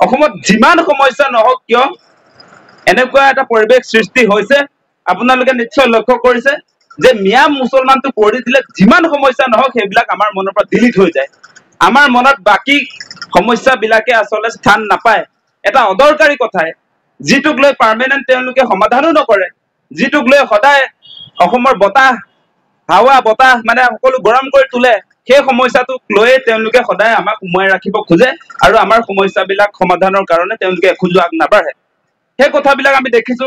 অসমত যিমান সমস্যা নহওক কিয় এনেকুৱা এটা পৰিৱেশ সৃষ্টি হৈছে আপোনালোকে নিশ্চয় লক্ষ্য কৰিছে যে মিয়া মুছলমানটো কৰি দিলে যিমান সমস্যা নহওক সেইবিলাক আমাৰ মনৰ পৰা ডিলিট হৈ যায় আমাৰ মনত বাকি সমস্যাবিলাকে আসলে স্থান নাপায় এটা অদৰকাৰী কথাই যিটোক লৈ পাৰ্মানেন্ট তেওঁলোকে সমাধানো নকৰে যিটোক লৈ সদায় অসমৰ বতাহ হাৱা বতাহ মানে সকলো গৰম কৰি তোলে সেই সমস্যাটোক লৈ তেওঁলোকে সদায় আমাক উমাই ৰাখিব খোজে আৰু আমাৰ সমস্যাবিলাক সমাধানৰ কাৰণে তেওঁলোকে এখোজো আগ নাবাঢ়ে সেই কথাবিলাক আমি দেখিছো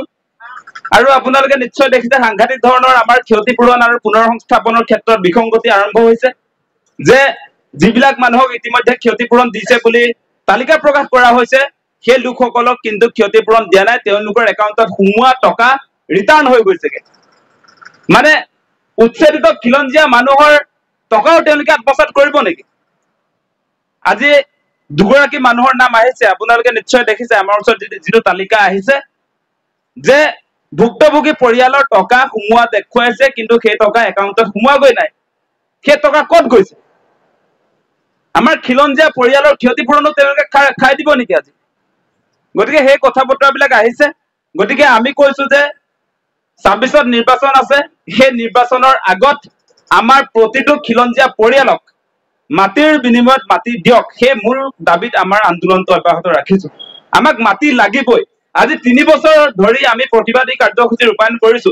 আৰু আপোনালোকে নিশ্চয় দেখিছে সাংঘাতিক ধৰণৰ আমাৰ ক্ষতিপূৰণ আৰু পুনৰসংস্থাপনৰ ক্ষেত্ৰত বিসংগতি আৰম্ভ হৈছে যে যিবিলাক মানুহক ইতিমধ্যে ক্ষতিপূৰণ দিছে বুলি তালিকা প্ৰকাশ কৰা হৈছে সেই লোকসকলক কিন্তু ক্ষতিপূৰণ দিয়া নাই তেওঁলোকৰ একাউণ্টত সোমোৱা টকা ৰিটাৰ্ণ হৈ গৈছেগে মানে উচ্ছেদিত খিলঞ্জীয়া মানুহৰ টকাও তেওঁলোকে আত্মসাৎ কৰিব নেকি আজি দুগৰাকী মানুহৰ নাম আহিছে আপোনালোকে নিশ্চয় দেখিছে আমাৰ ওচৰত যিটো তালিকা আহিছে যে ভুক্তভোগী পৰিয়ালৰ টকা সোমোৱা দেখুৱাইছে কিন্তু সেই টকা একাউণ্টত সোমোৱাগৈ নাই সেই টকা ক'ত গৈছে আমাৰ খিলঞ্জীয়া পৰিয়ালৰ ক্ষতিপূৰণো তেওঁলোকে খাই দিব নেকি আজি গতিকে সেই কথা বতৰাবিলাক আহিছে গতিকে আমি কৈছো যে ২৬ত নিৰ্বাচন আছে সেই নিৰ্বাচনৰ আগত আমাৰ প্ৰতিটো খিলঞ্জীয়া পৰিয়ালক মাটিৰ বিনিময়ত মাটি দিয়ক সেই মূল দাবীত আমাৰ আন্দোলনটো অব্যাহত ৰাখিছো আমাক মাটি লাগিবই আজি ৩ বছৰ ধৰি আমি প্ৰতিবাদী কাৰ্যসূচী ৰূপায়ণ কৰিছো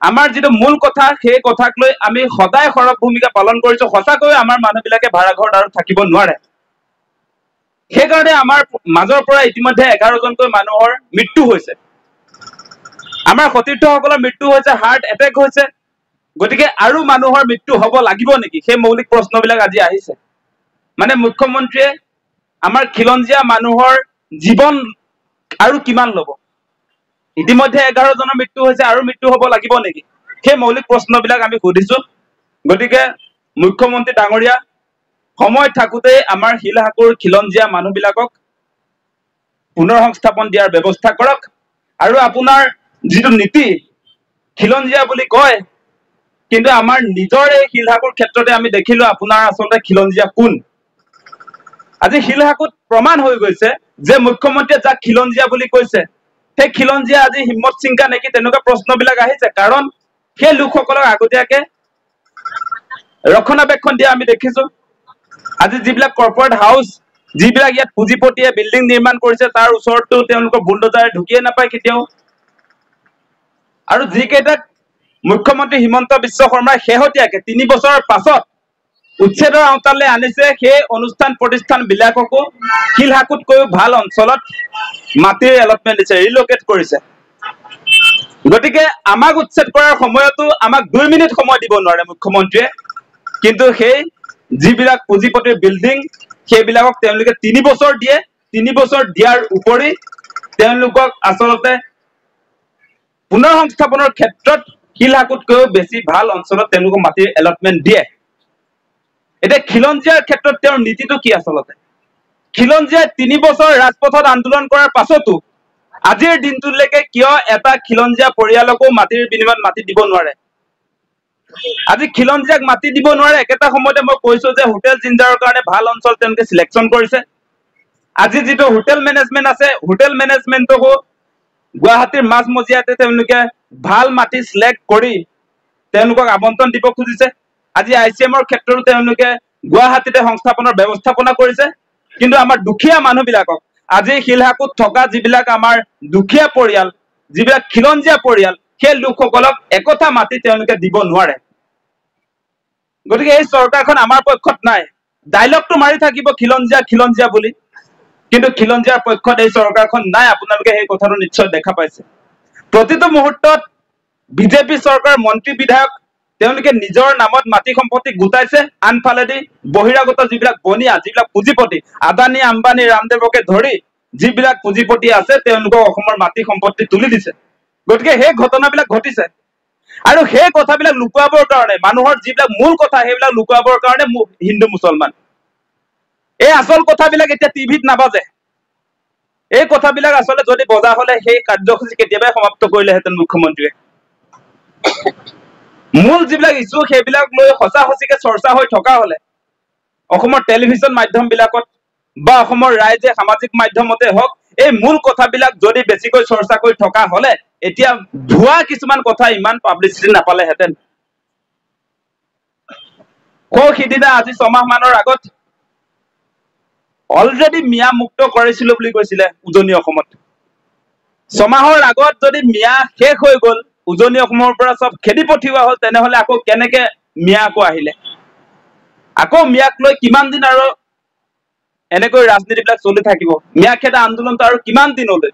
আমাৰ যিটো মূল কথা সেই কথাক লৈ আমি সদায় সৰব ভূমিকা পালন কৰিছো সঁচাকৈ আমাৰ মানুহবিলাকে ভাড়া ঘৰত আৰু থাকিব নোৱাৰে সেইকাৰণে আমাৰ মাজৰ পৰা ইতিমধ্যে 11জনকৈ মানুহৰ মৃত্যু হৈছে আমাৰ সতীৰ্থসকলৰ মৃত্যু হৈছে হাৰ্ট এটেক হৈছে গতিকে আৰু মানুহৰ মৃত্যু হ'ব লাগিব নেকি সেই মৌলিক প্ৰশ্নবিলাক আজি আহিছে মানে মুখ্যমন্ত্ৰীয়ে আমাৰ খিলঞ্জীয়া মানুহৰ জীৱন আৰু কিমান ল'ব ইতিমধ্যে 11জনৰ মৃত্যু হৈছে আৰু মৃত্যু হ'ব লাগিব নেকি সেই মৌলিক প্ৰশ্নবিলাক আমি সুধিছো গতিকে মুখ্যমন্ত্ৰী ডাঙৰীয়া সময় থাকোতে আমাৰ শিলহাকুৰ খিলঞ্জীয়া মানুহবিলাকক পুনৰসংস্থাপন দিয়াৰ ব্যৱস্থা কৰক আৰু আপোনাৰ যিটো নীতি খিলঞ্জীয়া বুলি কয় কিন্তু আমাৰ নিজৰ এই শিলহাকুৰ ক্ষেত্ৰতে আমি দেখিলো আপোনাৰ আচলতে খিলঞ্জীয়া কোন আজি শিলহাকুত প্ৰমাণ হৈ গৈছে যে মুখ্যমন্ত্ৰীয়ে যাক খিলঞ্জীয়া বুলি কৈছে সেই খিলঞ্জীয়া আজি হিম্মত সিংকা নেকি তেনেকুৱা প্ৰশ্নবিলাক আহিছে কাৰণ সেই লোকসকলক আগতীয়াকে ৰক্ষণাবেক্ষণ দিয়া আমি দেখিছো আজি যিবিলাক কৰ্পৰেট হাউচ যিবিলাক ইয়াত পুঁজিপতিয়ে বিল্ডিং নিৰ্মাণ কৰিছে তাৰ ওচৰতো তেওঁলোকৰ বুলডোজাৰে ঢুকিয়ে নাপায় কেতিয়াও আৰু যিকেইটাক মুখ্যমন্ত্ৰী হিমন্ত বিশ্ব শৰ্মাই শেহতীয়াকে ৩ বছৰৰ পাছত উচ্ছেদৰ আওতালৈ আনিছে সেই অনুষ্ঠান প্ৰতিষ্ঠানবিলাককো শিলহাকুতকৈও ভাল অঞ্চলত মাটিৰ এলটমেণ্ট দিছে ৰিলোকেট কৰিছে গতিকে আমাক উচ্ছেদ কৰাৰ সময়তো আমাক 2 মিনিট সময় দিব নোৱাৰে মুখ্যমন্ত্ৰীয়ে কিন্তু সেই যিবিলাক পুঁজিপতিৰ বিল্ডিং সেইবিলাকক তেওঁলোকে 3 বছৰ দিয়ে 3 বছৰ দিয়াৰ উপৰি তেওঁলোকক আচলতে পুনৰসংস্থাপনৰ ক্ষেত্ৰত শিলহাকুতকৈও বেছি ভাল অঞ্চলত তেওঁলোকক মাটিৰ এলটমেণ্ট দিয়ে এতিয়া খিলঞ্জীয়াৰ ক্ষেত্ৰত তেওঁৰ নীতিটো কি আচলতে খিলঞ্জীয়াই 3 বছৰ ৰাজপথত আন্দোলন কৰাৰ পাছতো আজিৰ দিনটোলৈকে কিয় এটা খিলঞ্জীয়া পৰিয়ালকো মাটিৰ বিনিময়ত মাটি দিব নোৱাৰে আজি খিলঞ্জীয়াক মাটি দিব নোৱাৰে একেটা সময়তে মই কৈছো যে হোটেল জিঞ্জাৰৰ কাৰণে ভাল অঞ্চল তেওঁলোকে সিলেকশ্যন কৰিছে আজি যিটো হোটেল মেনেজমেণ্ট আছে হোটেল মেনেজমেণ্টকো গুৱাহাটীৰ মাজমজিয়াতে তেওঁলোকে ভাল মাটি সিলেক্ট কৰি তেওঁলোকক আবণ্টন দিব খুজিছে আজি ICMৰ ক্ষেত্ৰতো তেওঁলোকে গুৱাহাটীতে সংস্থাপনৰ ব্যৱস্থাপনা কৰিছে কিন্তু আমাৰ দুখীয়া মানুহবিলাকক আজি শিলহাকুত থকা যিবিলাক আমাৰ দুখীয়া পৰিয়াল যিবিলাক খিলঞ্জীয়া পৰিয়াল সেই লোকসকলক একথা মাটি তেওঁলোকে দিব নোৱাৰে গতিকে এই চৰকাৰখন আমাৰ পক্ষত নাই ডাইলগটো মাৰি থাকিব খিলঞ্জীয়া বুলি কিন্তু খিলঞ্জীয়াৰ পক্ষত এই চৰকাৰখন নাই আপোনালোকে সেই কথাটো নিশ্চয় দেখা পাইছে প্ৰতিটো মুহূৰ্তত বিজেপি চৰকাৰ মন্ত্ৰী বিধায়ক তেওঁলোকে নিজৰ নামত মাটি সম্পত্তি গোটাইছে আনফালেদি বহিৰাগত যিবিলাক বনিয়া যিবিলাক পুঁজিপতি আদানী আম্বানী ৰামদেৱকে ধৰি যিবিলাক পুঁজিপতি আছে তেওঁলোকক অসমৰ মাটি সম্পত্তি তুলি দিছে গতিকে সেই ঘটনাবিলাক ঘটিছে আৰু সেই কথাবিলাক লুকুৱাবৰ কাৰণে মানুহৰ যিবিলাক মূল কথা সেইবিলাক লুকুৱাবৰ কাৰণে হিন্দু মুছলমান এই আচল কথাবিলাক এতিয়া টিভিত নাবাজে এই কথাবিলাক আচলতে যদি বজা হলে সেই কাৰ্যসূচী কেতিয়াবাই সমাপ্ত কৰিলেহেঁতেন মুখ্যমন্ত্ৰীয়ে মূল যিবিলাক ইছ্যু সেইবিলাক লৈ সঁচা সঁচিকে চৰ্চা হৈ থকা হলে অসমৰ টেলিভিছন মাধ্যমবিলাকত বা অসমৰ ৰাইজে সামাজিক মাধ্যমতে হওক এই মূল কথাবিলাক যদি বেছিকৈ চৰ্চা কৰি থকা হলে এতিয়া ভুৱা কিছুমান কথা ইমান পাব্লিচিটি নাপালেহেঁতেন সিদিনা আজি 6 মাহ মানৰ আগত অলৰেডি মিয়া মুক্ত কৰিছিলো বুলি কৈছিলে উজনি অসমত 6 মাহৰ আগত যদি মিয়া শেষ হৈ গল উজনি অসমৰ পৰা সব খেদি পঠিওৱা হল তেনেহলে আকৌ কেনেকে মিয়া আকৌ আহিলে আকৌ মিয়াক লৈ কিমান দিন আৰু এনেকৈ ৰাজনীতিবিলাক চলি থাকিব মিয়া খেদা আন্দোলনটো আৰু কিমান দিনলৈ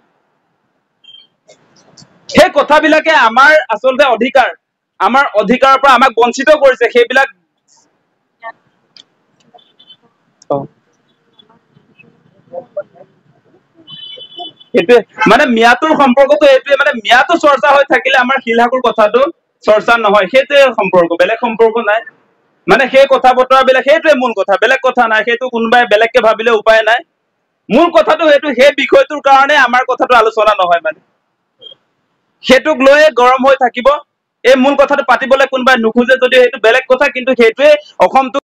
সেই কথাবিলাকে আমাৰ আচলতে আমাৰ অধিকাৰৰ পৰা আমাক বঞ্চিত কৰিছে সেইবিলাক এইটোৱে মানে মিয়াটোৰ সম্পৰ্কটো এইটোৱে মানে মিয়াটো চৰ্চা হৈ থাকিলে আমাৰ শিলহাকুৰ কথাটো চৰ্চা নহয় সেইটোৱে সম্পৰ্ক বেলেগ সম্পৰ্ক নাই মানে সেই কথা বতৰা বিলাক সেইটোৱে মূল কথা বেলেগ কথা নাই সেইটো কোনোবাই বেলেগকে ভাবিলে উপায় নাই মূল কথাটো সেইটো সেই বিষয়টোৰ কাৰণে আমাৰ কথাটো আলোচনা নহয় মানে সেইটোক লৈয়ে গৰম হৈ থাকিব এই মূল কথাটো পাতিবলৈ কোনোবাই নোখোজে যদি সেইটো বেলেগ কথা কিন্তু সেইটোৱে অসমটো